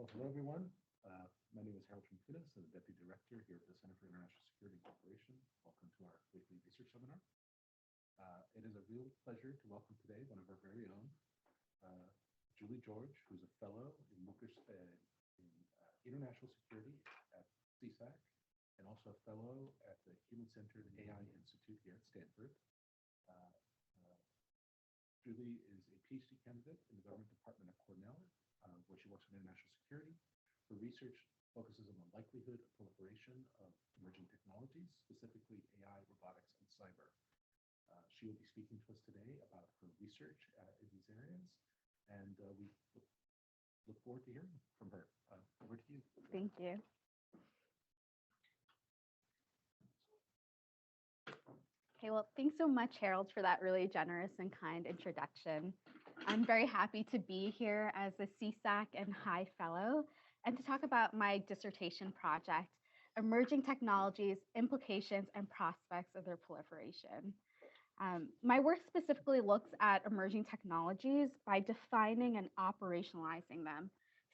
Well, hello, everyone. My name is Harold Trinkinas. I'm the Deputy Director here at the Center for International Security and Cooperation. Welcome to our weekly research seminar. It is a real pleasure to welcome today one of our very own, Julie George, who's a fellow in international security at CSAC, and also a fellow at the Human-Centered AI Institute here at Stanford. Julie is a PhD candidate in the Government Department of Cornell, where she works in international security. Her research focuses on the likelihood of proliferation of emerging technologies, specifically AI, robotics, and cyber. She will be speaking to us today about her research in these areas, and we look forward to hearing from her. Over to you. Thank you. Okay, well, thanks so much, Harold, for that really generous and kind introduction. I'm very happy to be here as a CSAC and High Fellow and to talk about my dissertation project, Emerging Technologies, Implications and Prospects of Their Proliferation. My work specifically looks at emerging technologies by defining and operationalizing them,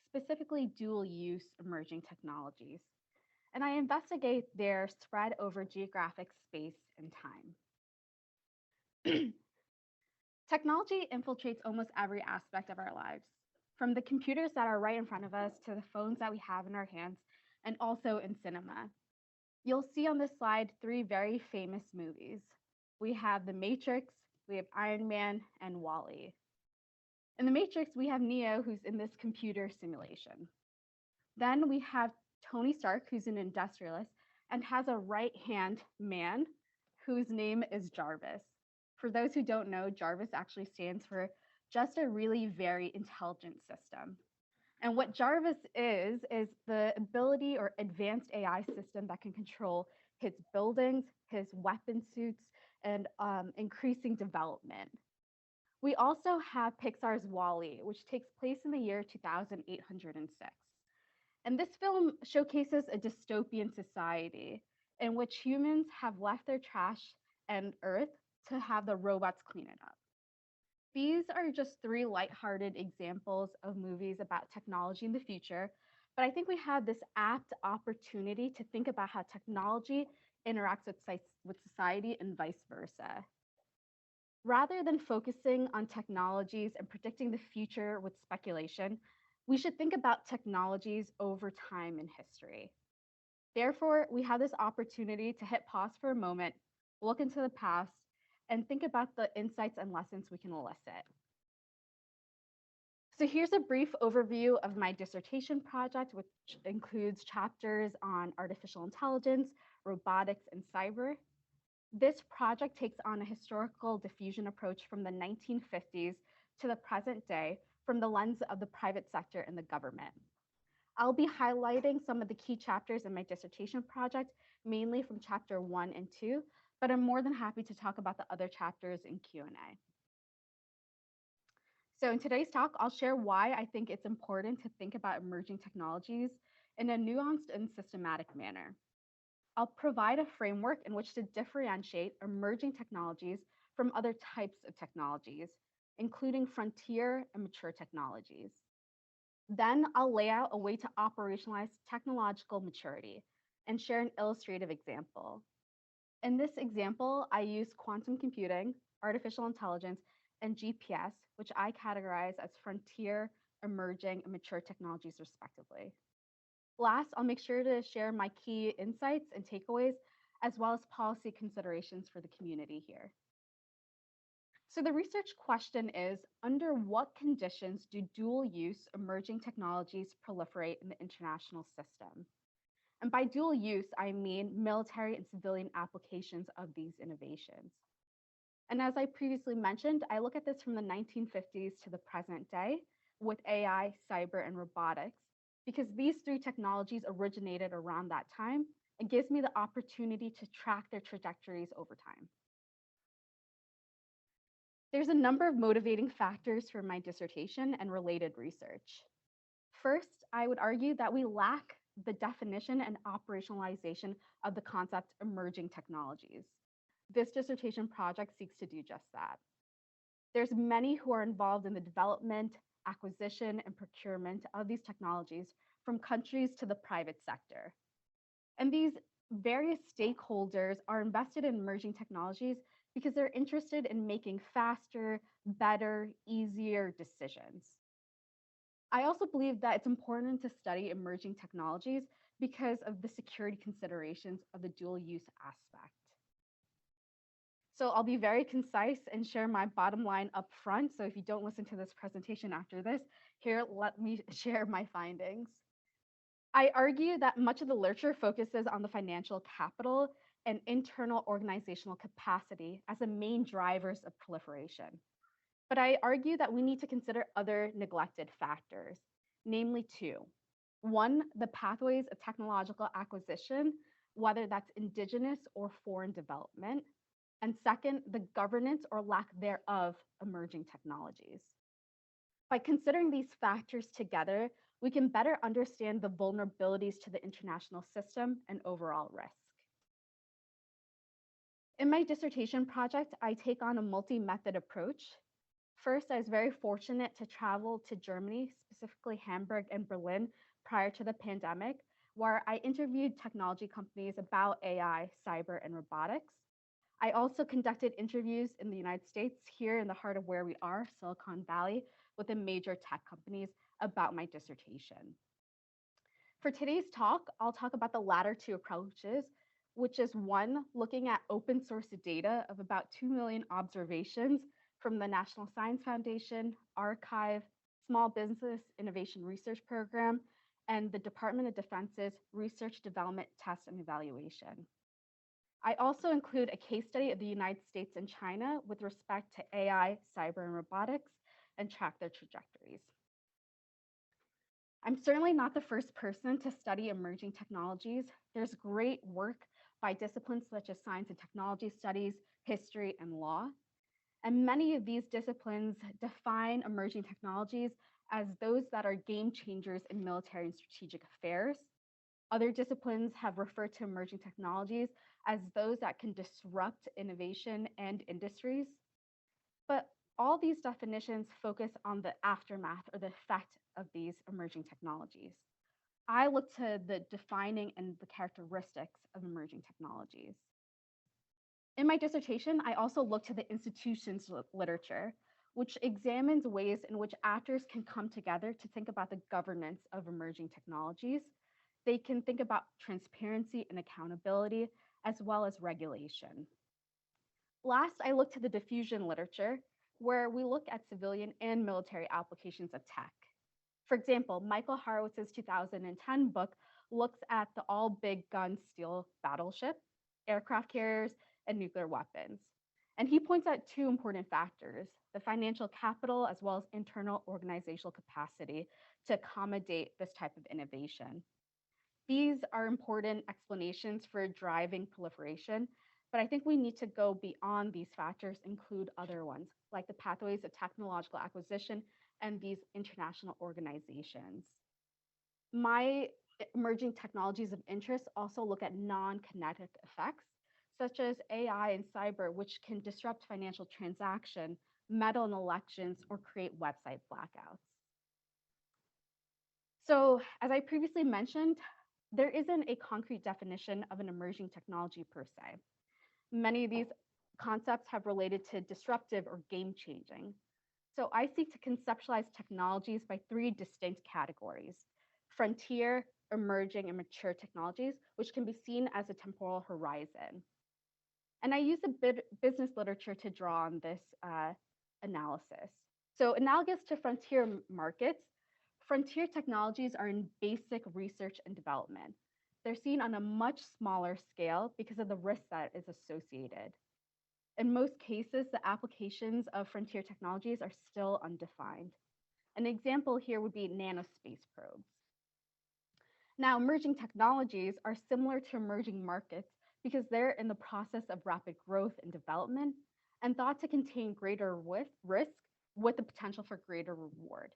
specifically dual-use emerging technologies. And I investigate their spread over geographic space and time. Technology infiltrates almost every aspect of our lives, from the computers that are right in front of us to the phones that we have in our hands, and also in cinema. You'll see on this slide 3 very famous movies. We have The Matrix, we have Iron Man, and WALL-E. In The Matrix, we have Neo, who's in this computer simulation. Then we have Tony Stark, who's an industrialist and has a right-hand man whose name is Jarvis. For those who don't know, Jarvis actually stands for just a really very intelligent system. And what Jarvis is the ability or advanced AI system that can control his buildings, his weapon suits, and increasing development. We also have Pixar's WALL-E, which takes place in the year 2806. And this film showcases a dystopian society in which humans have left their trash and Earth to have the robots clean it up. These are just 3 lighthearted examples of movies about technology in the future, but I think we have this apt opportunity to think about how technology interacts with society and vice versa. Rather than focusing on technologies and predicting the future with speculation, we should think about technologies over time in history. Therefore, we have this opportunity to hit pause for a moment, look into the past, and think about the insights and lessons we can elicit. So here's a brief overview of my dissertation project, which includes chapters on artificial intelligence, robotics, and cyber. This project takes on a historical diffusion approach from the 1950s to the present day from the lens of the private sector and the government. I'll be highlighting some of the key chapters in my dissertation project, mainly from chapter 1 and 2, but I'm more than happy to talk about the other chapters in Q&A. So in today's talk, I'll share why I think it's important to think about emerging technologies in a nuanced and systematic manner. I'll provide a framework in which to differentiate emerging technologies from other types of technologies, including frontier and mature technologies. Then I'll lay out a way to operationalize technological maturity and share an illustrative example. In this example, I use quantum computing, artificial intelligence, and GPS, which I categorize as frontier, emerging, and mature technologies respectively. Last, I'll make sure to share my key insights and takeaways, as well as policy considerations for the community here. So the research question is, under what conditions do dual-use emerging technologies proliferate in the international system? And by dual use, I mean military and civilian applications of these innovations. And as I previously mentioned, I look at this from the 1950s to the present day with AI, cyber, and robotics, because these 3 technologies originated around that time and gives me the opportunity to track their trajectories over time. There's a number of motivating factors for my dissertation and related research. First, I would argue that we lack the definition and operationalization of the concept emerging technologies. This dissertation project seeks to do just that. There's many who are involved in the development, acquisition, and procurement of these technologies from countries to the private sector. And these various stakeholders are invested in emerging technologies because they're interested in making faster, better, easier decisions. I also believe that it's important to study emerging technologies because of the security considerations of the dual use aspect. So I'll be very concise and share my bottom line up front. So if you don't listen to this presentation after this, here, let me share my findings. I argue that much of the literature focuses on the financial capital and internal organizational capacity as the main drivers of proliferation. But I argue that we need to consider other neglected factors, namely two. One, the pathways of technological acquisition, whether that's indigenous or foreign development. And second, the governance or lack thereof emerging technologies. By considering these factors together, we can better understand the vulnerabilities to the international system and overall risk. In my dissertation project, I take on a multi-method approach. First, I was very fortunate to travel to Germany, specifically Hamburg and Berlin, prior to the pandemic, where I interviewed technology companies about AI, cyber, and robotics. I also conducted interviews in the United States, here in the heart of where we are, Silicon Valley, with the major tech companies about my dissertation. For today's talk, I'll talk about the latter two approaches, which is one, looking at open source data of about 2 million observations from the National Science Foundation, arXiv, Small Business Innovation Research Program, and the Department of Defense's Research, Development, Test, and Evaluation. I also include a case study of the United States and China with respect to AI, cyber, and robotics, and track their trajectories. I'm certainly not the first person to study emerging technologies. There's great work by disciplines such as science and technology studies, history, and law. And many of these disciplines define emerging technologies as those that are game changers in military and strategic affairs. Other disciplines have referred to emerging technologies as those that can disrupt innovation and industries. But all these definitions focus on the aftermath or the effect of these emerging technologies. I look to the defining and the characteristics of emerging technologies. In my dissertation, I also look to the institutions literature, which examines ways in which actors can come together to think about the governance of emerging technologies. They can think about transparency and accountability, as well as regulation. Last, I look to the diffusion literature, where we look at civilian and military applications of tech. For example, Michael Horowitz's 2010 book looks at the all big gun steel battleship, aircraft carriers, and nuclear weapons. And he points out two important factors, the financial capital as well as internal organizational capacity to accommodate this type of innovation. These are important explanations for driving proliferation, but I think we need to go beyond these factors, include other ones, like the pathways of technological acquisition and these international organizations. My emerging technologies of interest also look at non-kinetic effects, such as AI and cyber, which can disrupt financial transaction, meddle in elections, or create website blackouts. So as I previously mentioned, there isn't a concrete definition of an emerging technology per se. Many of these concepts have related to disruptive or game-changing. So I seek to conceptualize technologies by three distinct categories: frontier, emerging, and mature technologies, which can be seen as a temporal horizon. And I use the business literature to draw on this analysis. So analogous to frontier markets, frontier technologies are in basic research and development. They're seen on a much smaller scale because of the risk that is associated. In most cases, the applications of frontier technologies are still undefined. An example here would be nanospace probes. Now, emerging technologies are similar to emerging markets because they're in the process of rapid growth and development and thought to contain greater risk with the potential for greater reward.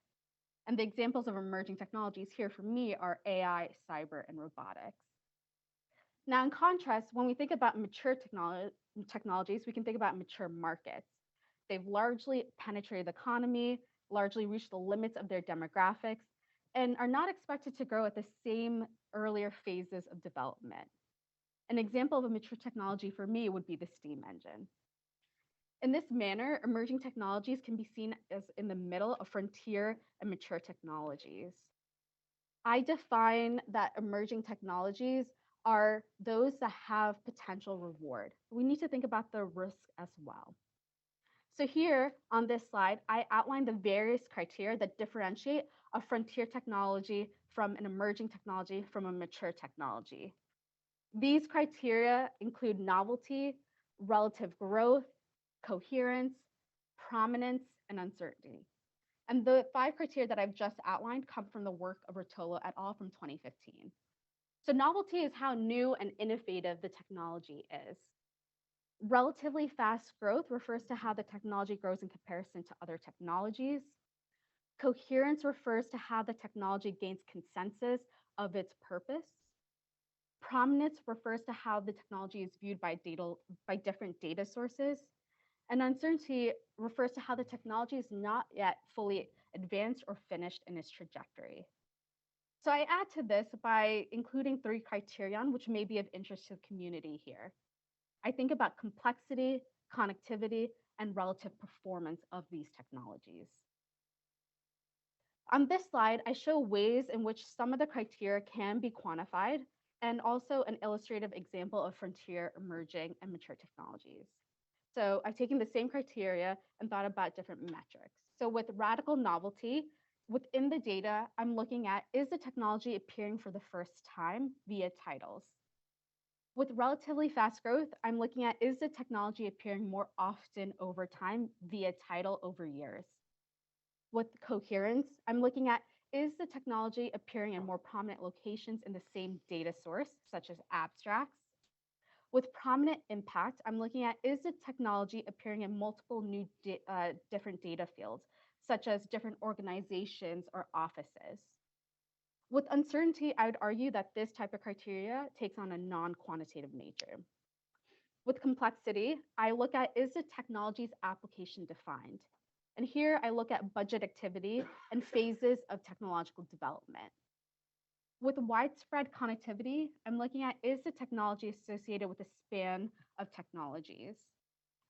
And the examples of emerging technologies here for me are AI, cyber, and robotics. Now, in contrast, when we think about mature technologies, we can think about mature markets. They've largely penetrated the economy, largely reached the limits of their demographics and are not expected to grow at the same earlier phases of development. An example of a mature technology for me would be the steam engine. In this manner, emerging technologies can be seen as in the middle of frontier and mature technologies. I define that emerging technologies are those that have potential reward. We need to think about the risk as well. So here on this slide, I outline the various criteria that differentiate a frontier technology from an emerging technology from a mature technology. These criteria include novelty, relative growth, coherence, prominence, and uncertainty. And the 5 criteria that I've just outlined come from the work of Rotolo et al. From 2015. So novelty is how new and innovative the technology is. Relatively fast growth refers to how the technology grows in comparison to other technologies. Coherence refers to how the technology gains consensus of its purpose. Prominence refers to how the technology is viewed by different data sources. And uncertainty refers to how the technology is not yet fully advanced or finished in its trajectory. So I add to this by including 3 criterion, which may be of interest to the community here. I think about complexity, connectivity, and relative performance of these technologies. On this slide, I show ways in which some of the criteria can be quantified and also an illustrative example of frontier, emerging, and mature technologies. So I've taken the same criteria and thought about different metrics. So with radical novelty, within the data, I'm looking at, is the technology appearing for the first time via titles? With relatively fast growth, I'm looking at, is the technology appearing more often over time via title over years? With coherence, I'm looking at, is the technology appearing in more prominent locations in the same data source, such as abstracts? With prominent impact, I'm looking at, is the technology appearing in multiple new different data fields, such as different organizations or offices? With uncertainty, I would argue that this type of criteria takes on a non-quantitative nature. With complexity, I look at, is the technology's application defined? And here I look at budget activity and phases of technological development. With widespread connectivity, I'm looking at, is the technology associated with a span of technologies?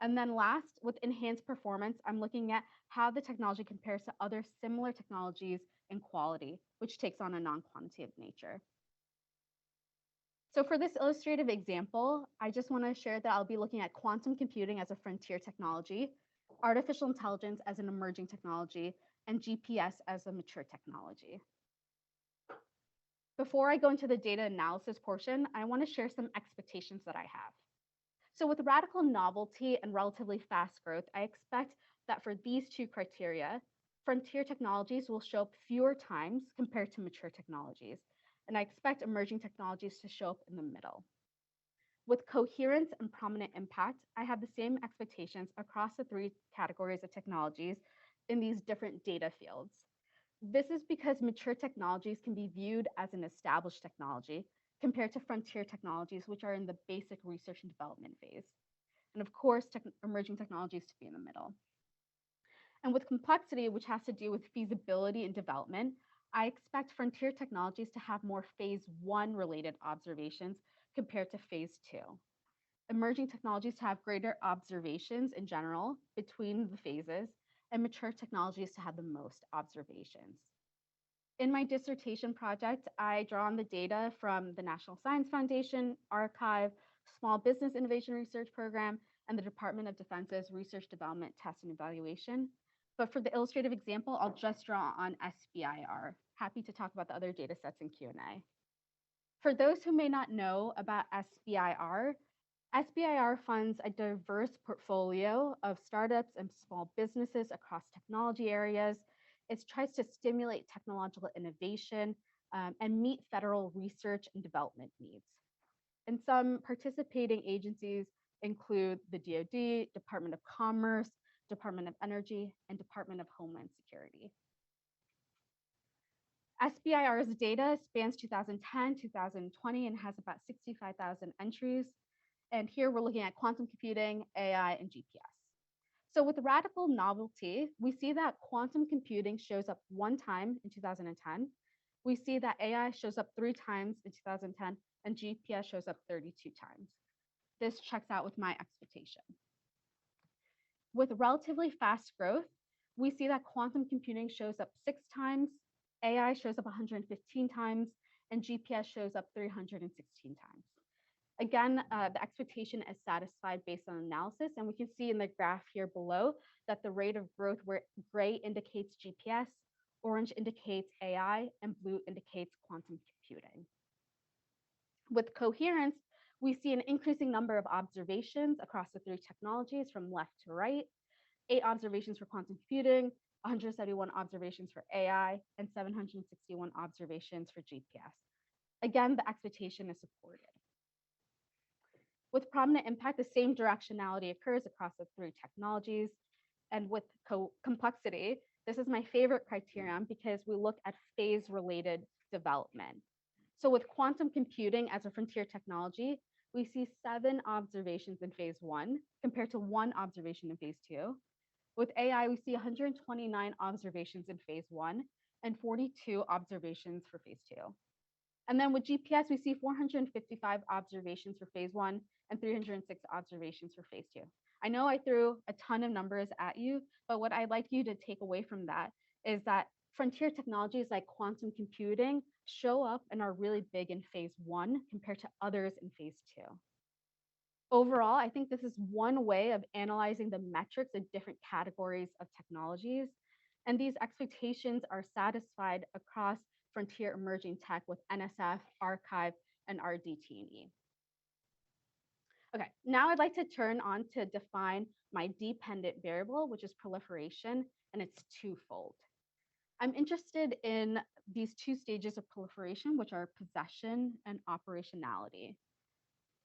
And then last, with enhanced performance, I'm looking at how the technology compares to other similar technologies in quality, which takes on a non-quantitative nature. So for this illustrative example, I just want to share that I'll be looking at quantum computing as a frontier technology, artificial intelligence as an emerging technology, and GPS as a mature technology. Before I go into the data analysis portion, I want to share some expectations that I have. So with radical novelty and relatively fast growth, I expect that for these 2 criteria, frontier technologies will show up fewer times compared to mature technologies. And I expect emerging technologies to show up in the middle. With coherence and prominent impact, I have the same expectations across the 3 categories of technologies in these different data fields. This is because mature technologies can be viewed as an established technology compared to frontier technologies, which are in the basic research and development phase. And of course, emerging technologies to be in the middle. And with complexity, which has to do with feasibility and development, I expect frontier technologies to have more phase 1 related observations compared to phase 2. Emerging technologies to have greater observations in general between the phases, and mature technologies to have the most observations. In my dissertation project, I draw on the data from the National Science Foundation, arXiv, Small Business Innovation Research Program, and the Department of Defense's Research Development, Test, and Evaluation. But for the illustrative example, I'll just draw on SBIR. Happy to talk about the other data sets in Q&A. For those who may not know about SBIR, SBIR funds a diverse portfolio of startups and small businesses across technology areas. It tries to stimulate technological innovation and meet federal research and development needs. And some participating agencies include the DoD, Department of Commerce, Department of Energy, and Department of Homeland Security. SBIR's data spans 2010, 2020, and has about 65,000 entries. And here we're looking at quantum computing, AI, and GPS. So with radical novelty, we see that quantum computing shows up 1 time in 2010. We see that AI shows up 3 times in 2010, and GPS shows up 32 times. This checks out with my expectation. With relatively fast growth, we see that quantum computing shows up 6 times, AI shows up 115 times, and GPS shows up 316 times. Again, the expectation is satisfied based on analysis, and we can see in the graph here below that the rate of growth where gray indicates GPS, orange indicates AI, and blue indicates quantum computing. With coherence, we see an increasing number of observations across the 3 technologies from left to right, 8 observations for quantum computing, 171 observations for AI, and 761 observations for GPS. Again, the expectation is supported. With prominent impact, the same directionality occurs across the 3 technologies. And with complexity, this is my favorite criterion because we look at phase-related development. So with quantum computing as a frontier technology, we see 7 observations in phase 1 compared to 1 observation in phase 2. With AI, we see 129 observations in phase 1 and 42 observations for phase 2. And then with GPS, we see 455 observations for phase 1 and 306 observations for phase 2. I know I threw a ton of numbers at you, but what I'd like you to take away from that is that frontier technologies like quantum computing show up and are really big in phase 1 compared to others in phase 2. Overall, I think this is one way of analyzing the metrics of different categories of technologies. And these expectations are satisfied across frontier emerging tech with NSF, arXiv, and RDTE. Okay, now I'd like to turn on to define my dependent variable, which is proliferation, and it's twofold. I'm interested in these 2 stages of proliferation, which are possession and operationality.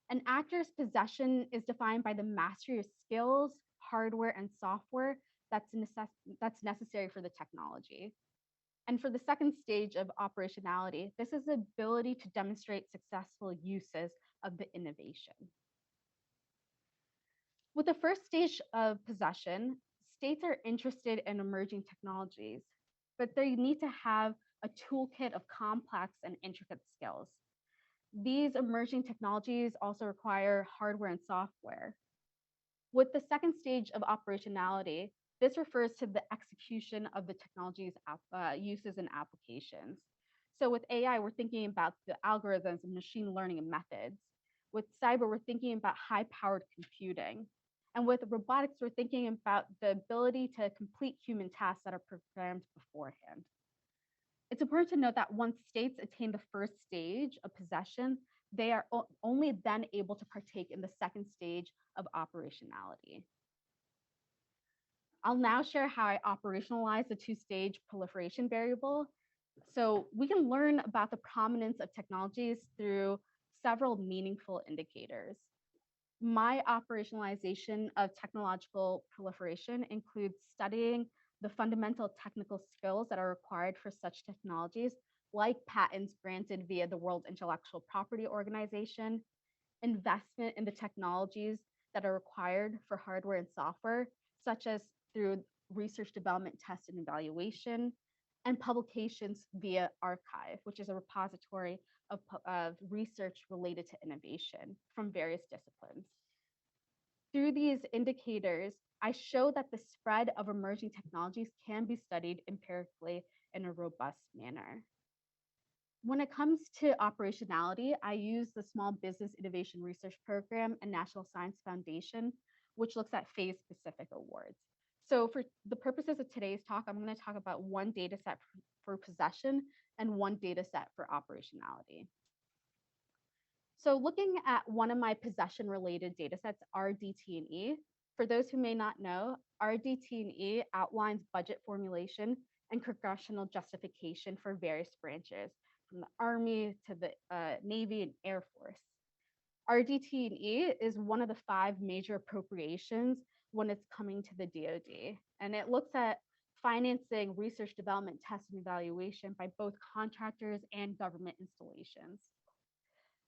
An actor's possession is defined by the mastery of skills, hardware, and software that's necessary for the technology. And for the second stage of operationality, this is the ability to demonstrate successful uses of the innovation. With the first stage of possession, states are interested in emerging technologies, but they need to have a toolkit of complex and intricate skills. These emerging technologies also require hardware and software. With the second stage of operationality, this refers to the execution of the technology's uses and applications. So with AI, we're thinking about the algorithms and machine learning and methods. With cyber, we're thinking about high-powered computing. And with robotics, we're thinking about the ability to complete human tasks that are programmed beforehand. It's important to note that once states attain the first stage of possession, they are only then able to partake in the second stage of operationality. I'll now share how I operationalize the 2-stage proliferation variable. So we can learn about the prominence of technologies through several meaningful indicators. My operationalization of technological proliferation includes studying the fundamental technical skills that are required for such technologies, like patents granted via the World Intellectual Property Organization, investment in the technologies that are required for hardware and software, such as through research, development, test, and evaluation, and publications via arXiv, which is a repository of research related to innovation from various disciplines. Through these indicators, I show that the spread of emerging technologies can be studied empirically in a robust manner. When it comes to operationality, I use the Small Business Innovation Research Program and National Science Foundation, which looks at phase-specific awards. So for the purposes of today's talk, I'm going to talk about 1 data set for possession and 1 data set for operationality. So looking at one of my possession-related data sets, RDTE, for those who may not know, RDTE outlines budget formulation and congressional justification for various branches, from the Army to the Navy and Air Force. RDTE is one of the 5 major appropriations when it's coming to the DoD, and it looks at financing research, development, test, and evaluation by both contractors and government installations.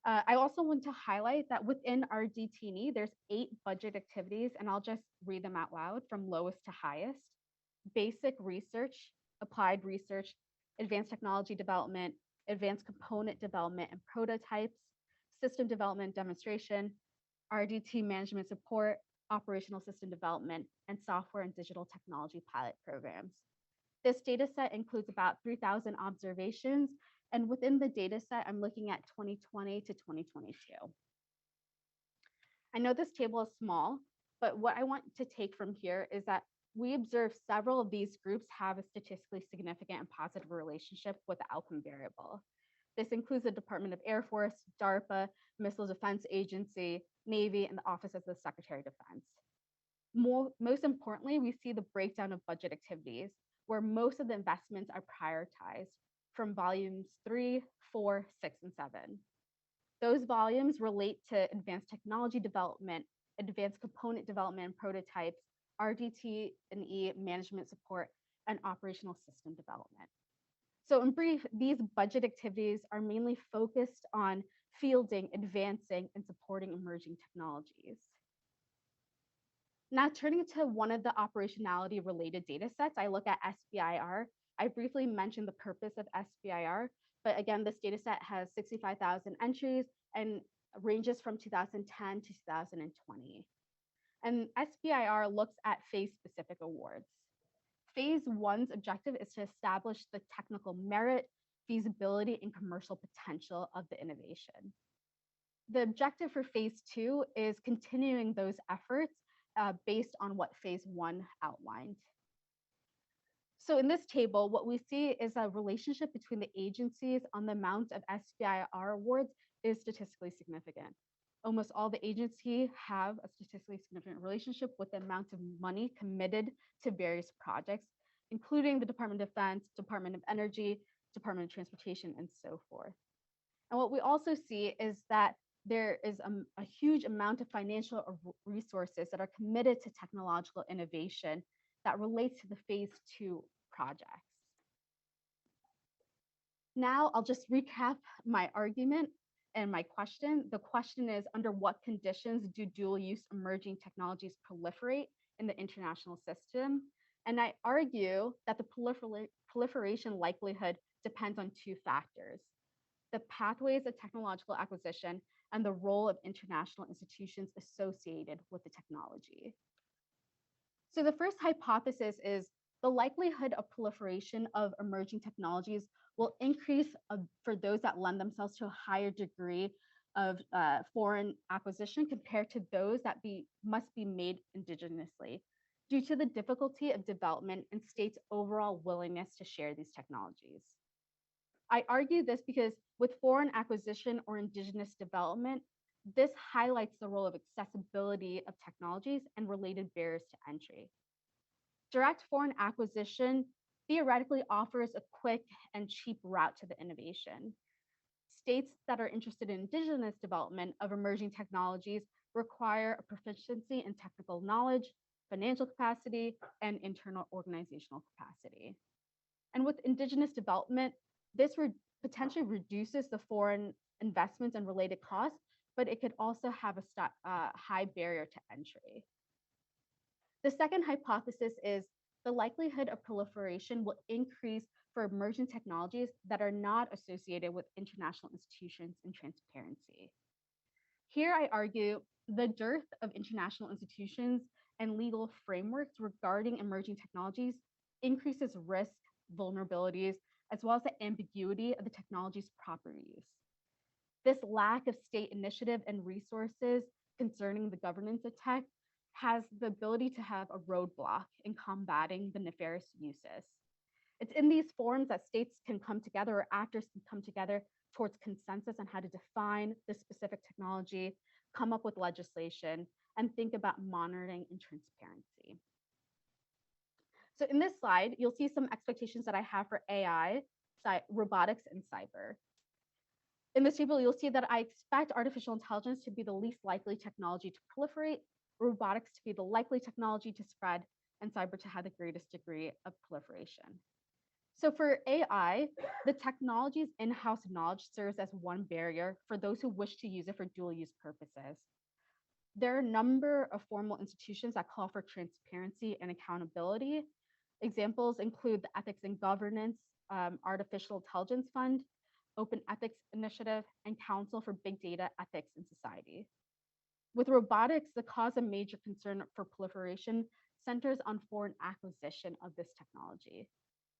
I also want to highlight that within RDTE, there's 8 budget activities, and I'll just read them out loud from lowest to highest. Basic research, applied research, advanced technology development, advanced component development and prototypes, system development demonstration, RDT management support, operational system development, and software and digital technology pilot programs. This data set includes about 3,000 observations, and within the data set, I'm looking at 2020 to 2022. I know this table is small, but what I want to take from here is that we observe several of these groups have a statistically significant and positive relationship with the outcome variable. This includes the Department of Air Force, DARPA, Missile Defense Agency, Navy, and the Office of the Secretary of Defense. Most importantly, we see the breakdown of budget activities, where most of the investments are prioritized from volumes 3, 4, 6, and 7. Those volumes relate to advanced technology development, advanced component development and prototypes, RDTE management support, and operational system development. So in brief, these budget activities are mainly focused on fielding, advancing, and supporting emerging technologies. Now turning to one of the operationality related data sets, I look at SBIR. I briefly mentioned the purpose of SBIR, but again, this data set has 65,000 entries and ranges from 2010 to 2020. And SBIR looks at phase-specific awards. Phase 1's objective is to establish the technical merit, feasibility, and commercial potential of the innovation. The objective for phase 2 is continuing those efforts based on what phase 1 outlined. So in this table, what we see is a relationship between the agencies on the amount of SBIR awards is statistically significant. Almost all the agencies have a statistically significant relationship with the amount of money committed to various projects, including the Department of Defense, Department of Energy, Department of Transportation, and so forth. And what we also see is that there is a huge amount of financial resources that are committed to technological innovation that relates to the phase 2 projects. Now I'll just recap my argument and my question. The question is, under what conditions do dual use emerging technologies proliferate in the international system? And I argue that the proliferation likelihood depends on 2 factors: the pathways of technological acquisition and the role of international institutions associated with the technology. So the first hypothesis is the likelihood of proliferation of emerging technologies will increase for those that lend themselves to a higher degree of foreign acquisition compared to those that must be made indigenously, due to the difficulty of development and states' overall willingness to share these technologies. I argue this because with foreign acquisition or indigenous development, this highlights the role of accessibility of technologies and related barriers to entry. Direct foreign acquisition theoretically offers a quick and cheap route to the innovation. States that are interested in indigenous development of emerging technologies require a proficiency in technical knowledge, financial capacity, and internal organizational capacity. And with indigenous development, this potentially reduces the foreign investments and related costs, but it could also have a high barrier to entry. The second hypothesis is the likelihood of proliferation will increase for emerging technologies that are not associated with international institutions and transparency. Here I argue the dearth of international institutions and legal frameworks regarding emerging technologies increases risk, vulnerabilities, as well as the ambiguity of the technology's proper use. This lack of state initiative and resources concerning the governance of tech has the ability to have a roadblock in combating the nefarious uses. It's in these forums that states can come together or actors can come together towards consensus on how to define the specific technology, come up with legislation, and think about monitoring and transparency. So in this slide, you'll see some expectations that I have for AI, robotics, and cyber. In this table, you'll see that I expect artificial intelligence to be the least likely technology to proliferate, robotics to be the likely technology to spread, and cyber to have the greatest degree of proliferation. So for AI, the technology's in-house knowledge serves as one barrier for those who wish to use it for dual use purposes. There are a number of formal institutions that call for transparency and accountability. Examples include the Ethics and Governance, Artificial Intelligence Fund, Open Ethics Initiative, and Council for Big Data Ethics in Society. With robotics, the cause of major concern for proliferation centers on foreign acquisition of this technology.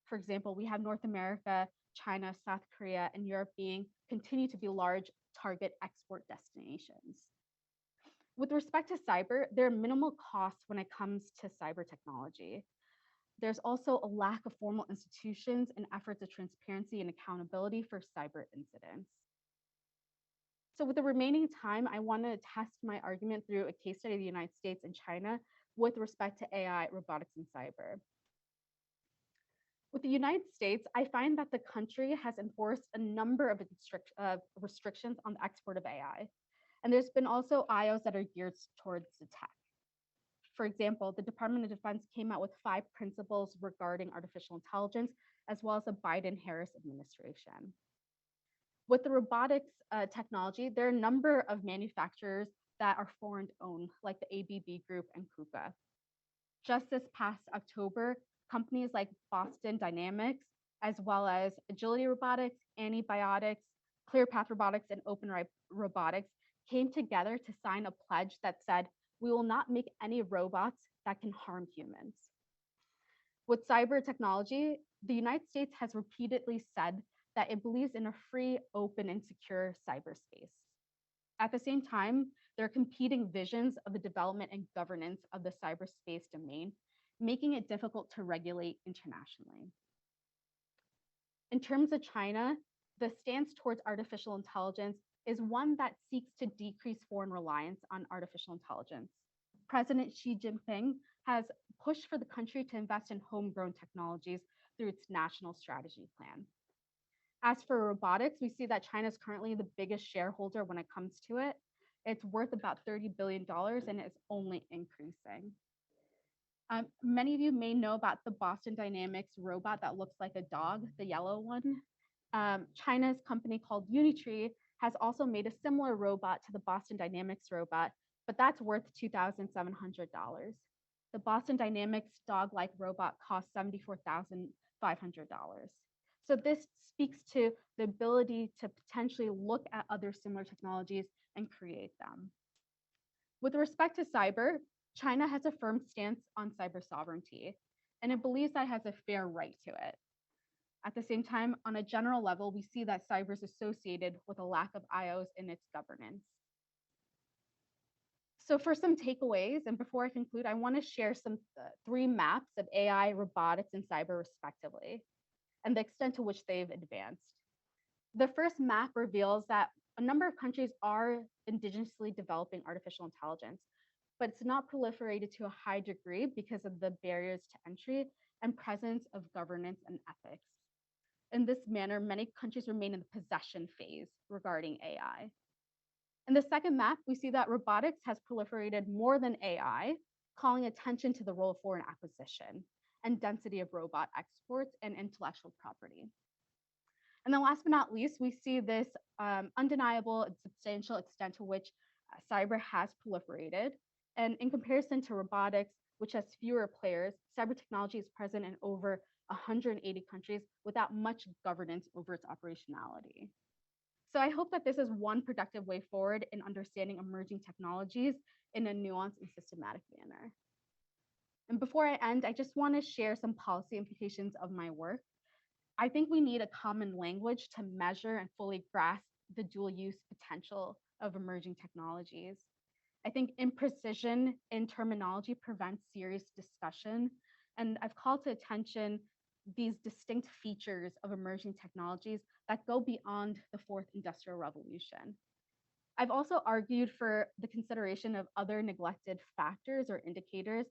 For example, we have North America, China, South Korea, and Europe continue to be large target export destinations. With respect to cyber, there are minimal costs when it comes to cyber technology. There's also a lack of formal institutions and efforts of transparency and accountability for cyber incidents. So with the remaining time, I want to test my argument through a case study of the United States and China with respect to AI, robotics, and cyber. With the United States, I find that the country has enforced a number of restrictions on the export of AI. And there's been also IOs that are geared towards the tech. For example, the Department of Defense came out with 5 principles regarding artificial intelligence, as well as the Biden-Harris administration. With the robotics technology, there are a number of manufacturers that are foreign-owned, like the ABB Group and KUKA. Just this past October, companies like Boston Dynamics, as well as Agility Robotics, Antibiotics, ClearPath Robotics, and OpenRipe Robotics came together to sign a pledge that said, we will not make any robots that can harm humans. With cyber technology, the United States has repeatedly said that it believes in a free, open, and secure cyberspace. At the same time, there are competing visions of the development and governance of the cyberspace domain, making it difficult to regulate internationally. In terms of China, the stance towards artificial intelligence is one that seeks to decrease foreign reliance on artificial intelligence. President Xi Jinping has pushed for the country to invest in homegrown technologies through its national strategy plan. As for robotics, we see that China is currently the biggest shareholder when it comes to it. It's worth about $30 billion and it's only increasing. Many of you may know about the Boston Dynamics robot that looks like a dog, the yellow one. China's company called Unitree has also made a similar robot to the Boston Dynamics robot, but that's worth $2,700. The Boston Dynamics dog-like robot costs $74,500. So this speaks to the ability to potentially look at other similar technologies and create them. With respect to cyber, China has a firm stance on cyber sovereignty, and it believes that it has a fair right to it. At the same time, on a general level, we see that cyber is associated with a lack of IOs in its governance. So for some takeaways, and before I conclude, I want to share some 3 maps of AI, robotics, and cyber respectively, and the extent to which they've advanced. The first map reveals that a number of countries are indigenously developing artificial intelligence, but it's not proliferated to a high degree because of the barriers to entry and presence of governance and ethics. In this manner, many countries remain in the possession phase regarding AI. In the second map, we see that robotics has proliferated more than AI, calling attention to the role of foreign acquisition and density of robot exports and intellectual property. And then last but not least, we see this undeniable and substantial extent to which cyber has proliferated. And in comparison to robotics, which has fewer players, cyber technology is present in over 180 countries without much governance over its operationality. So I hope that this is one productive way forward in understanding emerging technologies in a nuanced and systematic manner. And before I end, I just want to share some policy implications of my work. I think we need a common language to measure and fully grasp the dual use potential of emerging technologies. I think imprecision in terminology prevents serious discussion. And I've called to attention these distinct features of emerging technologies that go beyond the 4th Industrial Revolution. I've also argued for the consideration of other neglected factors or indicators,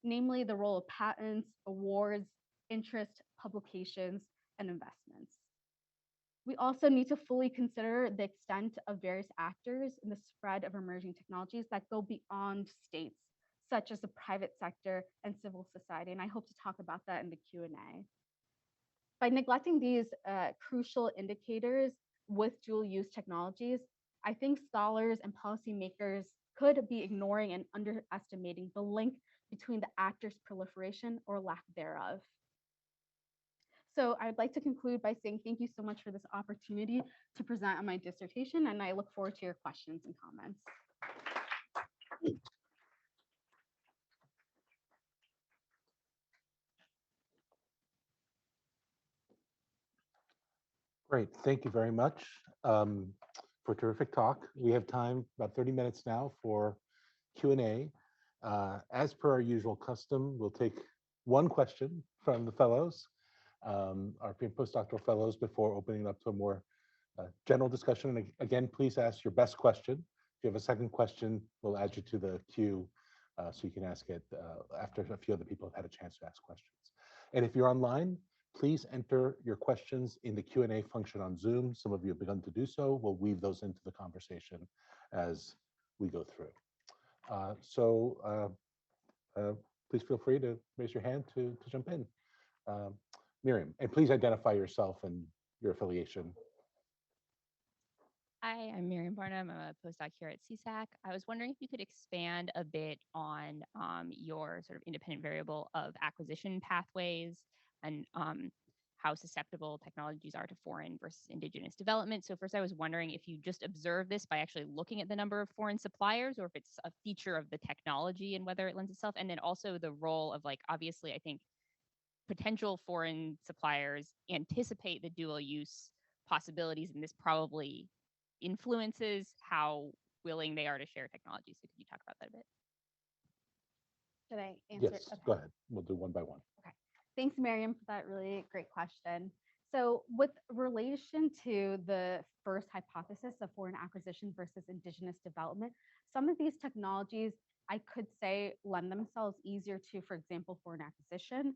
namely the role of patents, awards, interest, publications, and investments. We also need to fully consider the extent of various actors in the spread of emerging technologies that go beyond states, such as the private sector and civil society. And I hope to talk about that in the Q&A. By neglecting these crucial indicators with dual use technologies, I think scholars and policymakers could be ignoring and underestimating the link between the actor's proliferation or lack thereof. So I'd like to conclude by saying thank you so much for this opportunity to present on my dissertation, and I look forward to your questions and comments. Great, thank you very much for a terrific talk. We have time, about 30 minutes now for Q&A. As per our usual custom, we'll take one question from the fellows, our postdoctoral fellows, before opening it up to a more general discussion. And again, please ask your best question. If you have a second question, we'll add you to the queue so you can ask it after a few other people have had a chance to ask questions. And if you're online, please enter your questions in the Q&A function on Zoom. Some of you have begun to do so. We'll weave those into the conversation as we go through. Please feel free to raise your hand to jump in. Miriam, and please identify yourself and your affiliation. Hi, I'm Miriam Barnum. I'm a postdoc here at CSAC. I was wondering if you could expand a bit on your sort of independent variable of acquisition pathways and how susceptible technologies are to foreign versus indigenous development. So first, I was wondering if you just observe this by actually looking at the number of foreign suppliers, or if it's a feature of the technology and whether it lends itself, and then also the role of, like, obviously, I think potential foreign suppliers anticipate the dual use possibilities, and this probably influences how willing they are to share technology. So could you talk about that a bit? Should I answer? Yes, Okay. go ahead. We'll do one by one. Okay. Thanks, Miriam, for that really great question. So with relation to the first hypothesis of foreign acquisition versus indigenous development, some of these technologies, I could say, lend themselves easier to, for example, foreign acquisition.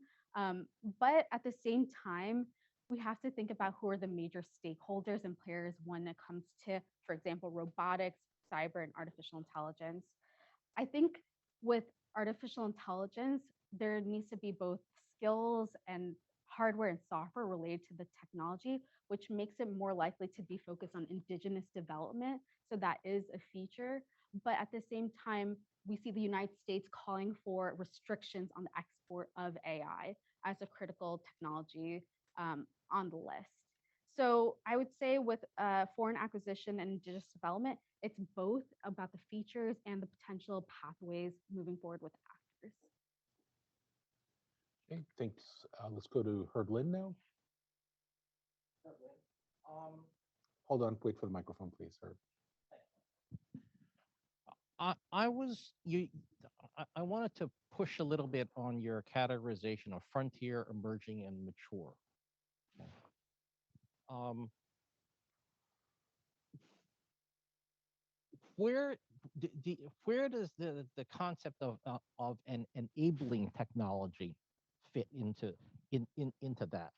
But at the same time, we have to think about who are the major stakeholders and players when it comes to, for example, robotics, cyber, and artificial intelligence. I think with artificial intelligence, there needs to be both skills and hardware and software related to the technology, which makes it more likely to be focused on indigenous development. So that is a feature. But at the same time, we see the United States calling for restrictions on the export of AI as a critical technology on the list. So I would say with foreign acquisition and indigenous development, it's both about the features and the potential pathways moving forward with actors. Okay, thanks. Let's go to Herb Lin now. Hold on, wait for the microphone, please, Herb. I wanted to push a little bit on your categorization of frontier, emerging, and mature. Where does the concept of an enabling technology fit into that?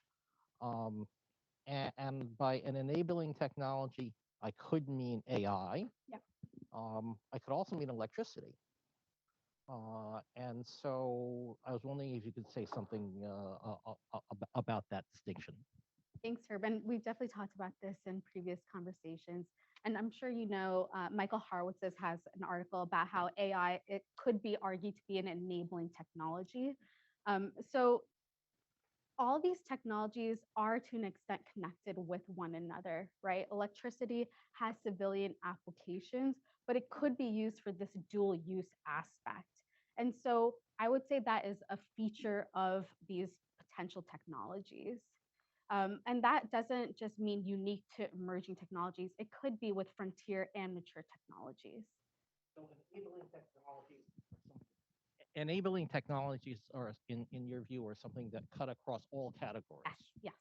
And by an enabling technology, I could mean AI. Yep. I could also mean electricity. And so I was wondering if you could say something about that distinction. Thanks, Herb. And we've definitely talked about this in previous conversations. And I'm sure you know, Michael Horowitz has an article about how AI, it could be argued to be an enabling technology. So all these technologies are to an extent connected with one another, right? Electricity has civilian applications, but it could be used for this dual use aspect. And so I would say that is a feature of these potential technologies. And that doesn't just mean unique to emerging technologies. It could be with frontier and mature technologies. So enabling technologies are, in your view, are something that cut across all categories. Yes.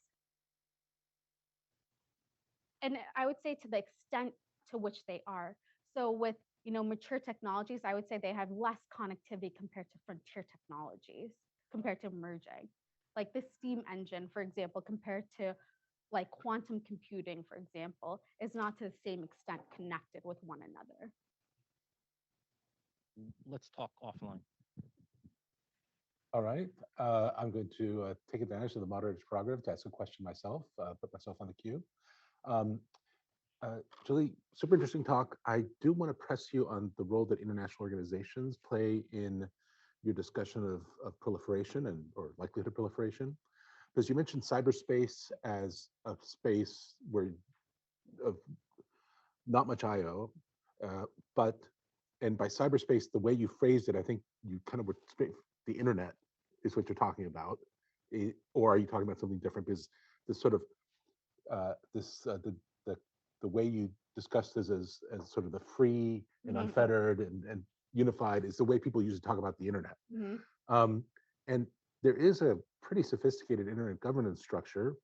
And I would say to the extent to which they are. So with mature technologies, I would say they have less connectivity compared to frontier technologies, compared to emerging. Like the steam engine, for example, compared to like quantum computing, for example, is not to the same extent connected with one another. Let's talk offline. All right. I'm going to take advantage of the moderator's prerogative to ask a question myself, put myself on the queue. Um, Julie, super interesting talk. I do want to press you on the role that international organizations play in your discussion of proliferation and or likelihood of proliferation, because you mentioned cyberspace as a space where of not much IO, but and by cyberspace, the way you phrased it, I think you kind of were the internet is what you're talking about, or are you talking about something different? Because this sort of the way you discussed this as sort of the free and unfettered and unified is the way people usually talk about the internet. And there is a pretty sophisticated internet governance structure,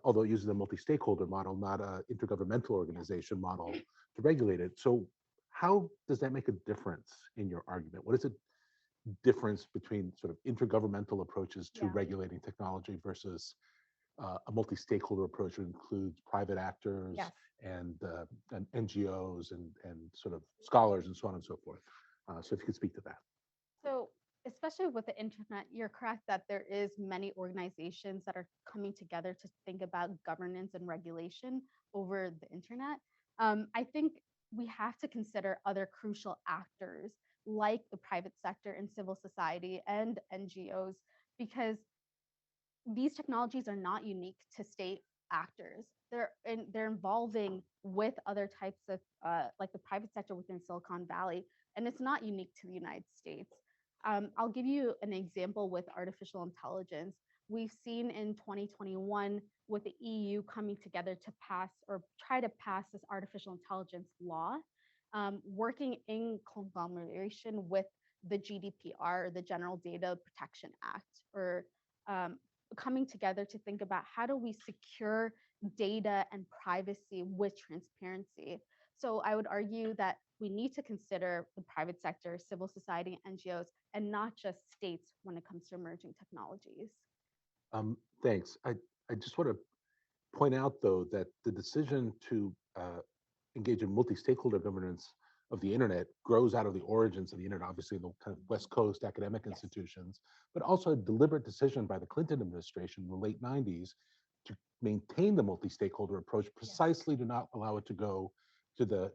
although it uses a multi-stakeholder model, not an intergovernmental organization model to regulate it. So how does that make a difference in your argument? What is the difference between sort of intergovernmental approaches to regulating technology versus a multi-stakeholder approach that includes private actors and NGOs and sort of scholars and so on and so forth? So if you could speak to that. So especially with the internet, you're correct that there is many organizations that are coming together to think about governance and regulation over the internet. I think we have to consider other crucial actors like the private sector and civil society and NGOs, because these technologies are not unique to state actors. They're involving with other types of like the private sector within Silicon Valley, and it's not unique to the United States. I'll give you an example with artificial intelligence. We've seen in 2021 with the EU coming together to pass or try to pass this artificial intelligence law, working in conglomeration with the GDPR, the General Data Protection Act, or coming together to think about how do we secure data and privacy with transparency. So I would argue that we need to consider the private sector, civil society, NGOs, and not just states when it comes to emerging technologies. Thanks. I just want to point out, though, that the decision to engage in multi-stakeholder governance of the internet grows out of the origins of the internet, obviously in the kind of West Coast academic institutions, but also a deliberate decision by the Clinton administration in the late 90s to maintain the multi-stakeholder approach precisely to not allow it to go to the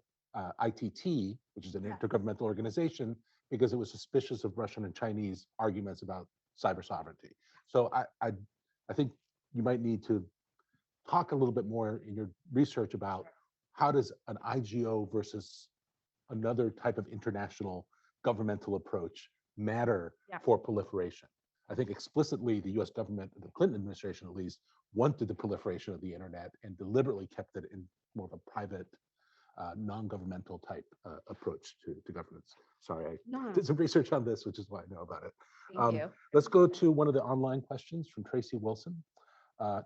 ITT, which is an intergovernmental organization, because it was suspicious of Russian and Chinese arguments about cyber sovereignty. So I think you might need to talk a little bit more in your research about how does an IGO versus another type of international governmental approach matter for proliferation. I think explicitly the US government, the Clinton administration at least, wanted the proliferation of the internet and deliberately kept it in more of a private, non-governmental type approach to governance. Sorry, I did some research on this, which is why I know about it. Thank you. Let's go to one of the online questions from Tracy Wilson.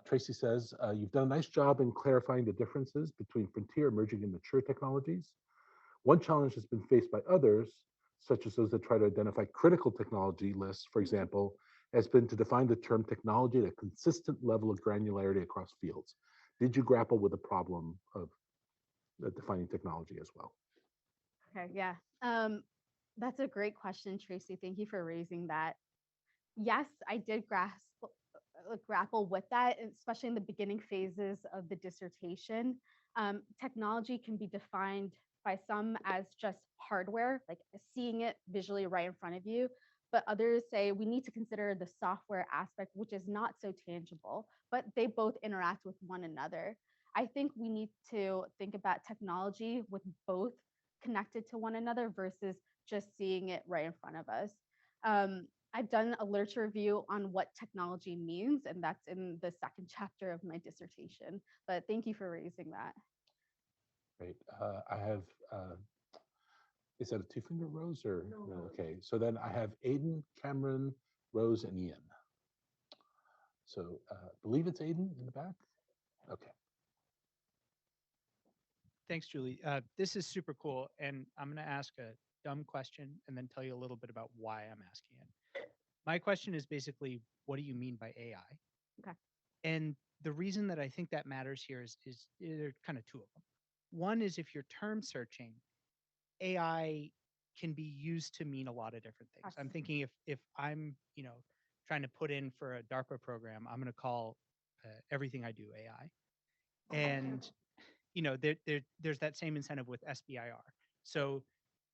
Tracy says, you've done a nice job in clarifying the differences between frontier, emerging, and mature technologies. One challenge has been faced by others, such as those that try to identify critical technology lists, for example, has been to define the term technology at a consistent level of granularity across fields. Did you grapple with the problem of defining technology as well? Okay, yeah. That's a great question, Tracy. Thank you for raising that. Yes, I did grapple with that, especially in the beginning phases of the dissertation. Technology can be defined by some as just hardware, like seeing it visually right in front of you, but others say we need to consider the software aspect, which is not so tangible, but they both interact with one another. I think we need to think about technology with both connected to one another versus just seeing it right in front of us. I've done a literature review on what technology means, and that's in the second chapter of my dissertation, but thank you for raising that. Great. I have, is that a two-finger Rose or no? Okay, so then I have Aiden, Cameron, Rose, and Ian. So believe it's Aiden in the back. Okay. Thanks, Julie. This is super cool, and I'm going to ask a dumb question and then tell you a little bit about why I'm asking it. My question is basically, what do you mean by AI? Okay. And the reason that I think that matters here is there are kind of two of them. One is if you're term searching, AI can be used to mean a lot of different things. I'm Absolutely. thinking if I'm, trying to put in for a DARPA program, I'm going to call everything I do AI. And, there's that same incentive with SBIR. So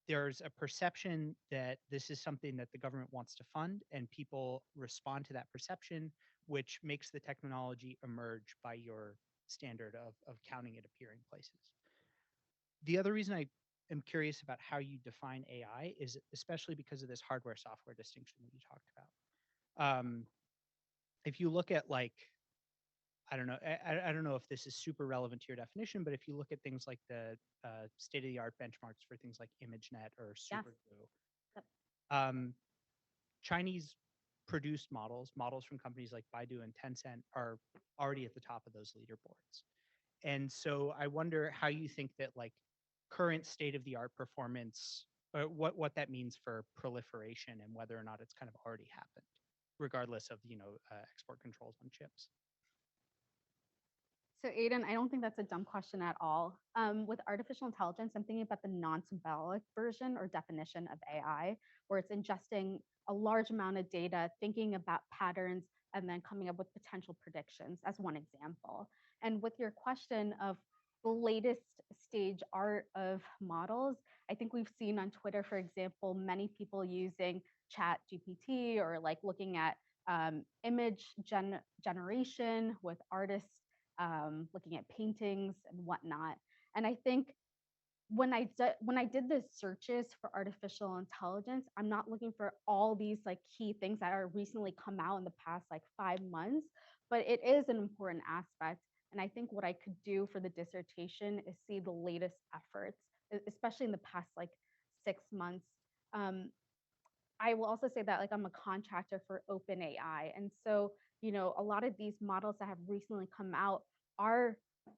there's a perception that this is something that the government wants to fund, and people respond to that perception, which makes the technology emerge by your standard of counting it appearing places. The other reason I am curious about how you define AI is especially because of this hardware software distinction that you talked about. If you look at like, I don't know, I don't know if this is super relevant to your definition, but if you look at things like the state of the art benchmarks for things like ImageNet or Yes. SuperGLUE, Yep. Chinese produced models from companies like Baidu and Tencent are already at the top of those leaderboards. And so I wonder how you think that like current state of the art performance, what that means for proliferation and whether or not it's kind of already happened, regardless of, export controls on chips. So Aiden, I don't think that's a dumb question at all. With artificial intelligence, I'm thinking about the non-symbolic version or definition of AI, where it's ingesting a large amount of data, thinking about patterns, and then coming up with potential predictions as one example. And with your question of the latest stage art of models, I think we've seen on Twitter, for example, many people using Chat GPT or like looking at image generation with artists looking at paintings and whatnot. And I think when I did the searches for artificial intelligence, I'm not looking for all these like key things that are recently come out in the past like 5 months, but it is an important aspect. And I think what I could do for the dissertation is see the latest efforts, especially in the past like 6 months. I will also say that like I'm a contractor for OpenAI. And so, a lot of these models that have recently come out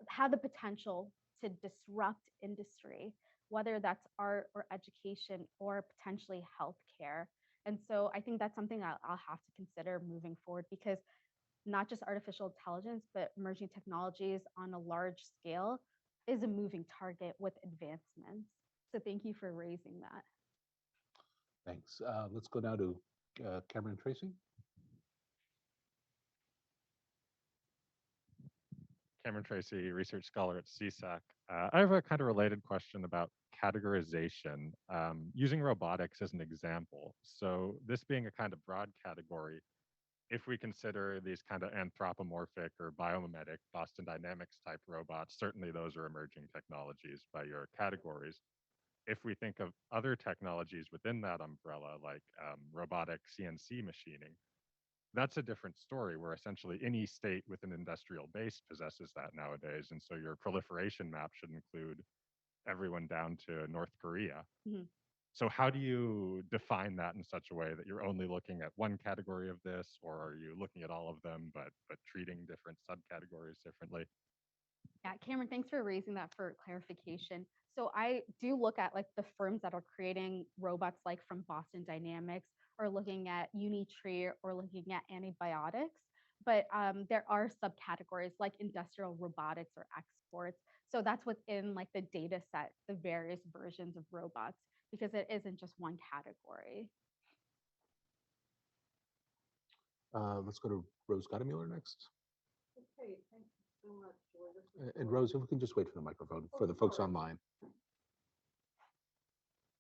have the potential to disrupt industry, whether that's art or education or potentially healthcare. And so I think that's something I'll have to consider moving forward, because not just artificial intelligence, but emerging technologies on a large scale is a moving target with advancements. So thank you for raising that. Thanks. Let's go now to Cameron Tracy. Cameron Tracy, research scholar at CSAC. I have a kind of related question about categorization, using robotics as an example. So this being a kind of broad category, if we consider these kind of anthropomorphic or biomimetic Boston Dynamics type robots, certainly those are emerging technologies by your categories. If we think of other technologies within that umbrella, like robotic CNC machining, that's a different story where essentially any state with an industrial base possesses that nowadays. And so your proliferation map should include everyone down to North Korea. Mhm. So how do you define that in such a way that you're only looking at one category of this, or are you looking at all of them, but treating different subcategories differently? Yeah, Cameron, thanks for raising that for clarification. So I do look at like the firms that are creating robots like from Boston Dynamics, or looking at Unitree, or looking at antibiotics. But there are subcategories like industrial robotics or exports. So that's within like the data set, the various versions of robots, because it isn't just one category. Let's go to Rose Gottemuller next. Okay, thank you so much, Joy. And Rose, if we can just wait for the microphone for the folks online.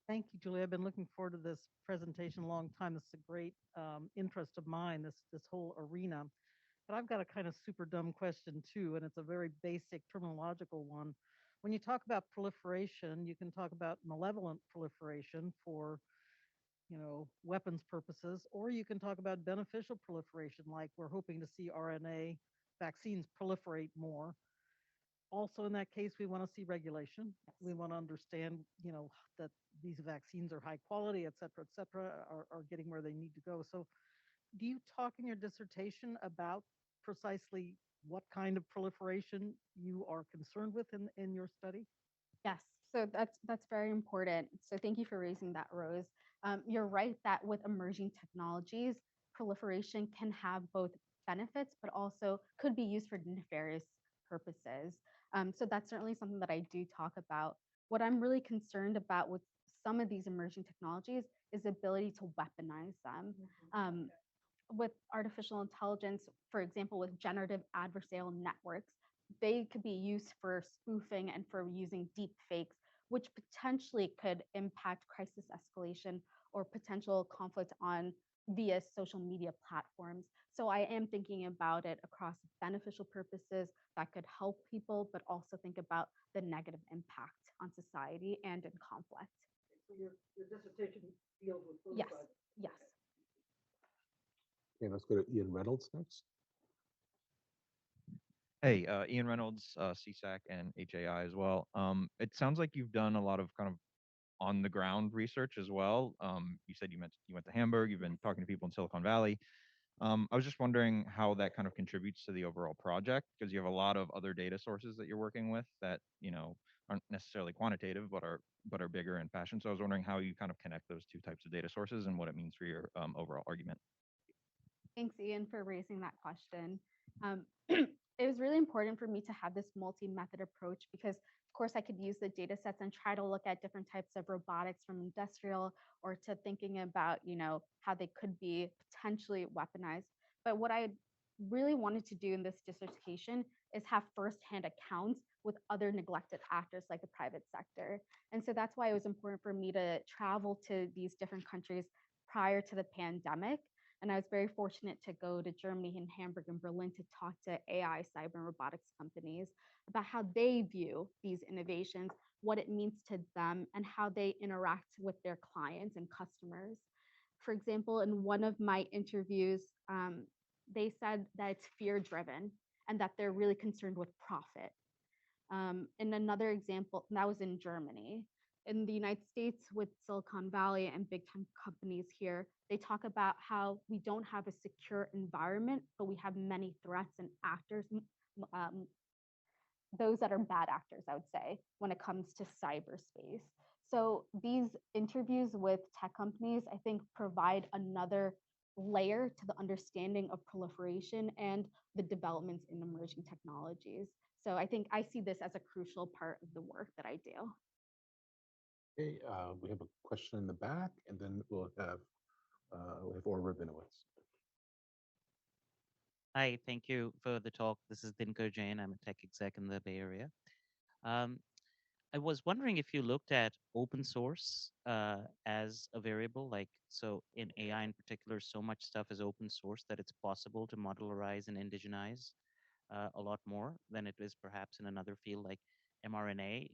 Thank you, Julie. I've been looking forward to this presentation a long time. This is a great interest of mine, this whole arena. But I've got a kind of super dumb question too, and it's a very basic terminological one. When you talk about proliferation, you can talk about malevolent proliferation for, weapons purposes, or you can talk about beneficial proliferation, like we're hoping to see RNA vaccines proliferate more. Also, in that case, we want to see regulation. We want to understand, that these vaccines are high quality, et cetera, are getting where they need to go. So do you talk in your dissertation about precisely what kind of proliferation you are concerned with in your study? Yes, so that's very important. So thank you for raising that, Rose. You're right that with emerging technologies, proliferation can have both benefits, but also could be used for nefarious purposes. So that's certainly something that I do talk about. What I'm really concerned about with some of these emerging technologies is the ability to weaponize them. With artificial intelligence, for example, with generative adversarial networks, they could be used for spoofing and for using deep fakes, which potentially could impact crisis escalation or potential conflict on via social media platforms. So I am thinking about it across beneficial purposes that could help people, but also think about the negative impact on society and in conflict. So your dissertation deals with both Yes, sides. yes. Okay, let's go to Ian Reynolds next. Hey, Ian Reynolds, CSAC and HAI as well. It sounds like you've done a lot of kind of on the ground research as well. You said you went to Hamburg, you've been talking to people in Silicon Valley. I was just wondering how that kind of contributes to the overall project, because you have a lot of other data sources that you're working with that, you know, aren't necessarily quantitative, but are bigger in fashion. So I was wondering how you kind of connect those two types of data sources and what it means for your overall argument. Thanks, Ian, for raising that question. It was really important for me to have this multi-method approach because, of course, I could use the data sets and try to look at different types of robotics from industrial or to thinking about, you know, how they could be potentially weaponized. But what I really wanted to do in this dissertation is have firsthand accounts with other neglected actors like the private sector. And so that's why it was important for me to travel to these different countries prior to the pandemic. And I was very fortunate to go to Germany and Hamburg and Berlin to talk to AI, cyber, and robotics companies about how they view these innovations, what it means to them, and how they interact with their clients and customers. For example, in one of my interviews, they said that it's fear-driven and that they're really concerned with profit. In another example, that was in Germany. In the United States with Silicon Valley and big time companies here, they talk about how we don't have a secure environment, but we have many threats and actors, those that are bad actors, I would say, when it comes to cyberspace. So these interviews with tech companies, I think, provide another layer to the understanding of proliferation and the developments in emerging technologies. So I think I see this as a crucial part of the work that I do. Okay, we have a question in the back, and then we'll have Orva Rabinowitz. Hi, thank you for the talk. This is Dinkar Jain. I'm a tech exec in the Bay Area. I was wondering if you looked at open source as a variable, like, so in AI in particular, so much stuff is open source that it's possible to modularize and indigenize a lot more than it is perhaps in another field like mRNA.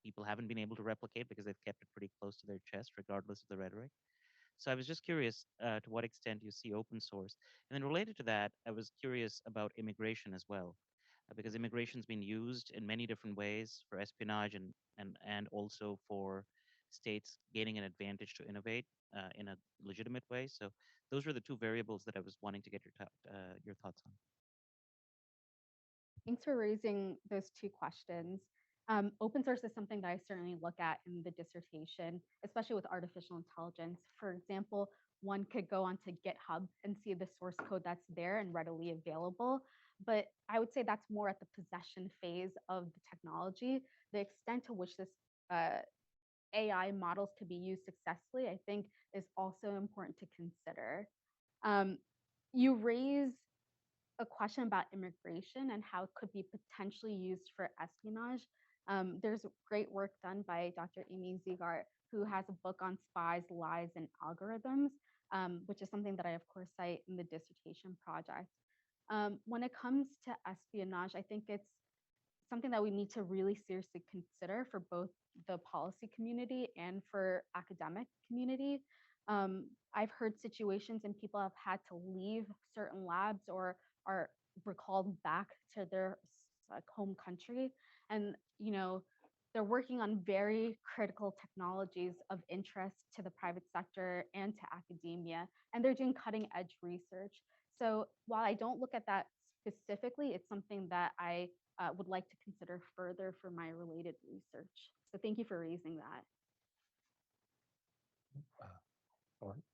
People haven't been able to replicate because they've kept it pretty close to their chest, regardless of the rhetoric. So I was just curious to what extent you see open source. And then related to that, I was curious about immigration as well, because immigration's been used in many different ways for espionage and also for states gaining an advantage to innovate in a legitimate way. So those were the two variables that I was wanting to get your thoughts on. Thanks for raising those two questions. Open source is something that I certainly look at in the dissertation, especially with artificial intelligence. For example, one could go onto GitHub and see the source code that's there and readily available. But I would say that's more at the possession phase of the technology. The extent to which this AI models could be used successfully, I think, is also important to consider. You raise a question about immigration and how it could be potentially used for espionage. There's great work done by Dr. Amy Ziegart, who has a book on spies, lies, and algorithms, which is something that I, of course, cite in the dissertation project. When it comes to espionage, I think it's something that we need to really seriously consider for both the policy community and for academic community. I've heard situations and people have had to leave certain labs or are recalled back to their home country, and they're working on very critical technologies of interest to the private sector and to academia, and they're doing cutting edge research. So while I don't look at that specifically, it's something that I would like to consider further for my related research. So thank you for raising that. All right.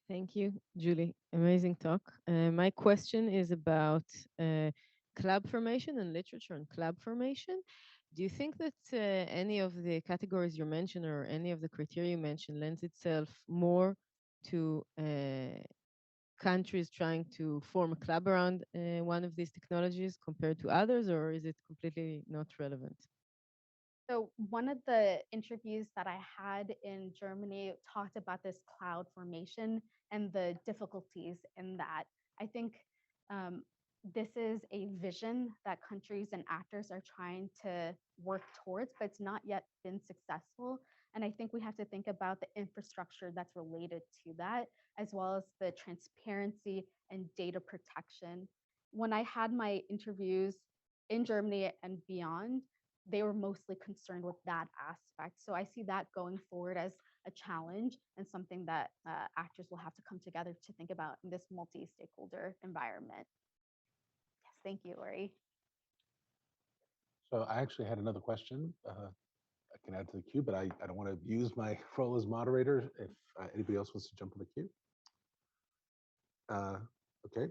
Thank you, Julie. Amazing talk. My question is about collab formation and literature on collab formation. do you think that any of the categories you mentioned or any of the criteria you mentioned lends itself more to countries trying to form a club around one of these technologies compared to others, or is it completely not relevant? So one of the interviews that I had in Germany talked about this cloud formation and the difficulties in that. I think this is a vision that countries and actors are trying to work towards, but it's not yet been successful. And I think we have to think about the infrastructure that's related to that, as well as the transparency and data protection. When I had my interviews in Germany and beyond, they were mostly concerned with that aspect. So I see that going forward as a challenge and something that actors will have to come together to think about in this multi-stakeholder environment. Yes, thank you, Lori. So I actually had another question. I can add to the queue, but I don't want to use my role as moderator if anybody else wants to jump in the queue. Okay.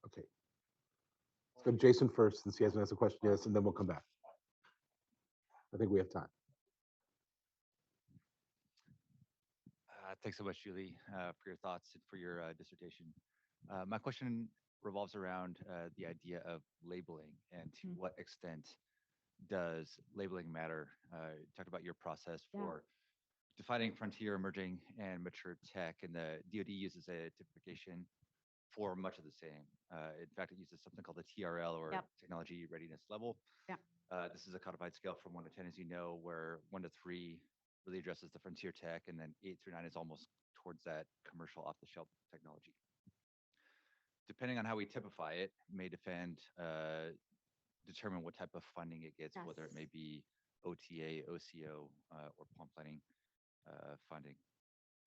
Okay. Let's go to Jason first since he hasn't asked a question yet, and then we'll come back. I think we have time. Thanks so much, Julie, for your thoughts and for your dissertation. My question revolves around the idea of labeling and to what extent does labeling matter? You talked about your process for defining frontier, emerging, and mature tech, and the DoD uses a typification for much of the same. In fact, it uses something called the TRL, or technology readiness level. This is a codified scale from 1 to 10, as you know, where 1 to 3 really addresses the frontier tech, and then 8 through 9 is almost towards that commercial off-the-shelf technology. Depending on how we typify it, may determine what type of funding it gets, whether it may be OTA, OCO, or palm planning funding.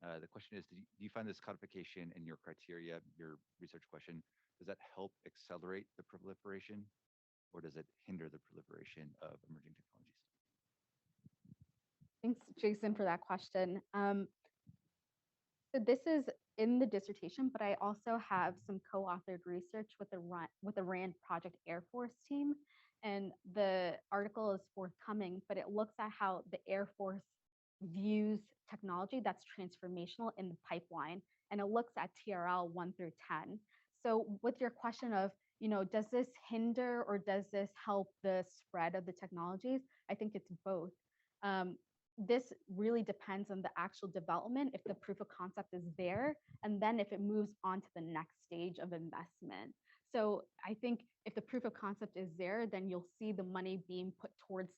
The question is, do you find this codification in your criteria, your research question, does that help accelerate the proliferation, or does it hinder the proliferation of emerging technologies? Thanks, Jason, for that question. So this is in the dissertation, but I also have some co-authored research with the RAND Project Air Force team. And the article is forthcoming, but it looks at how the Air Force views technology that's transformational in the pipeline. And it looks at TRL 1 through 10. So with your question of, does this hinder or does this help the spread of the technologies? I think it's both. This really depends on the actual development, if the proof of concept is there, and then if it moves on to the next stage of investment. So I think if the proof of concept is there, then you'll see the money being put towards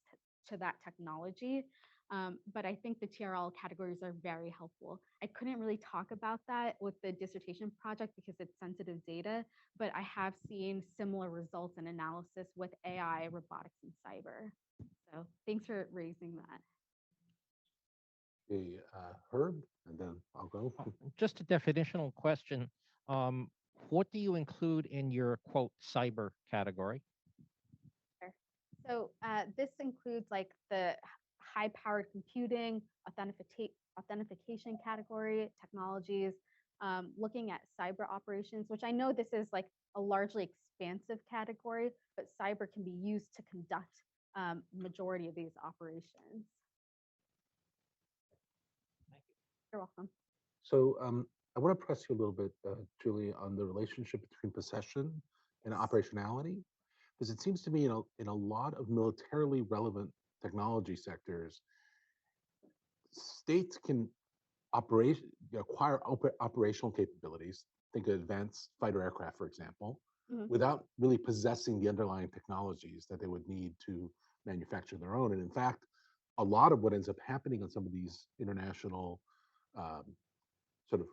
to that technology. But I think the TRL categories are very helpful. I couldn't really talk about that with the dissertation project because it's sensitive data, but I have seen similar results and analysis with AI, robotics, and cyber. So thanks for raising that. Okay, Herb, and then I'll go. Just a definitional question. What do you include in your quote cyber category? Sure. So this includes like the high-powered computing, authentication category, technologies, looking at cyber operations, which I know this is like a largely expansive category, but cyber can be used to conduct majority of these operations. You're welcome. So I want to press you a little bit, Julie, on the relationship between possession and operationality, because it seems to me in a lot of militarily relevant technology sectors, states can acquire operational capabilities. Think of advanced fighter aircraft, for example, without really possessing the underlying technologies that they would need to manufacture their own. And in fact, a lot of what ends up happening on some of these international sort of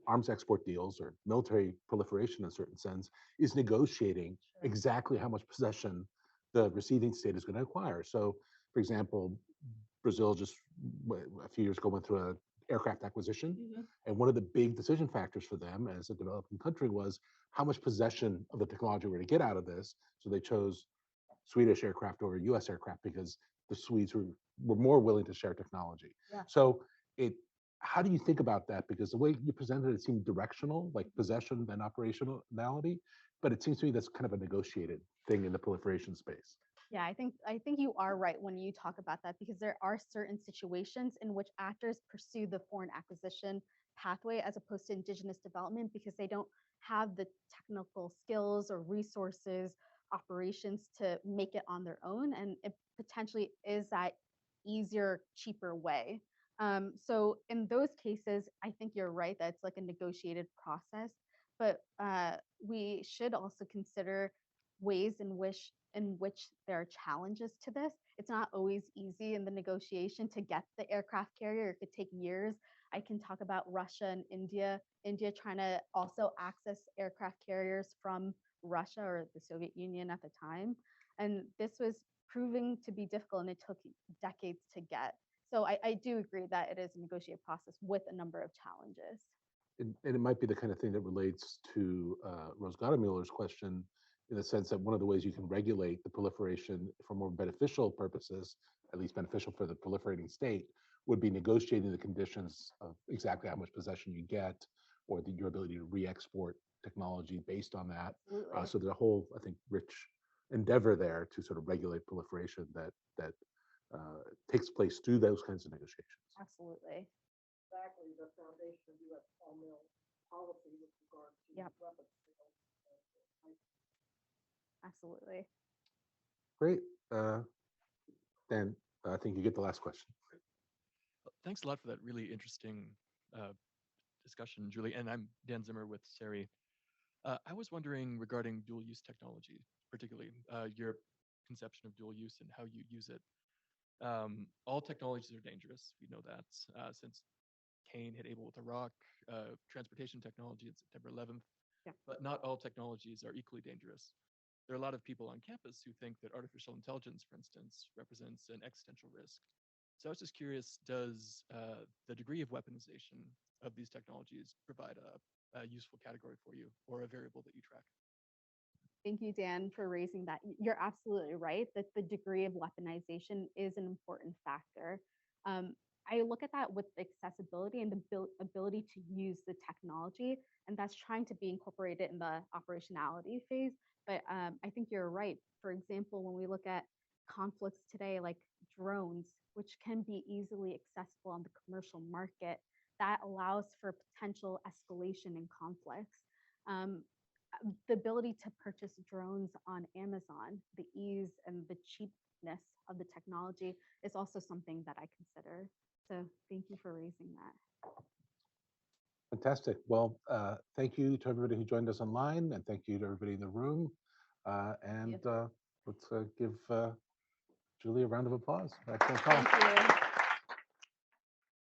arms export deals or military proliferation in a certain sense is negotiating exactly how much possession the receiving state is going to acquire. So, for example, Brazil just a few years ago went through an aircraft acquisition, and one of the big decision factors for them as a developing country was how much possession of the technology we're going to get out of this. So they chose Swedish aircraft over US aircraft because the Swedes were more willing to share technology. So how do you think about that? Because the way you presented it seemed directional, like possession and operationality, but it seems to me that's kind of a negotiated thing in the proliferation space. Yeah, I think you are right when you talk about that, because there are certain situations in which actors pursue the foreign acquisition pathway as opposed to indigenous development because they don't have the technical skills or resources, operations to make it on their own, and it potentially is that easier, cheaper way. So in those cases, I think you're right that it's like a negotiated process, but we should also consider ways in which there are challenges to this. It's not always easy in the negotiation to get the aircraft carrier. It could take years. I can talk about Russia and India. India trying to also access aircraft carriers from Russia or the Soviet Union at the time. And this was proving to be difficult and it took decades to get. So I do agree that it is a negotiated process with a number of challenges. And it might be the kind of thing that relates to Rose Gottemüller's question, in the sense that one of the ways you can regulate the proliferation for more beneficial purposes, at least beneficial for the proliferating state, would be negotiating the conditions of exactly how much possession you get, or your ability to re-export technology based on that. So there's a whole, I think, rich endeavor there to sort of regulate proliferation that takes place through those kinds of negotiations. Absolutely. Exactly the foundation of U.S. policy with regard to weapons sales. Absolutely. Great. Dan, I think you get the last question. Thanks a lot for that really interesting discussion, Julie. And I'm Dan Zimmer with SERI. I was wondering regarding dual use technology, particularly your conception of dual use and how you use it. All technologies are dangerous. We know that since Cain hit Abel with a rock, transportation technology on September 11th. Yeah. But not all technologies are equally dangerous. There are a lot of people on campus who think that artificial intelligence, for instance, represents an existential risk. So I was just curious, does the degree of weaponization of these technologies provide a useful category for you or a variable that you track? Thank you, Dan, for raising that. You're absolutely right that the degree of weaponization is an important factor. I look at that with accessibility and the ability to use the technology, and that's trying to be incorporated in the operationality phase. But I think you're right. For example, when we look at conflicts today, like drones, which can be easily accessible on the commercial market, that allows for potential escalation in conflicts. The ability to purchase drones on Amazon, the ease and the cheapness of the technology is also something that I consider. So thank you for raising that. Fantastic. Well, thank you to everybody who joined us online, and thank you to everybody in the room. Let's give Julie a round of applause. Excellent talk. Thank you.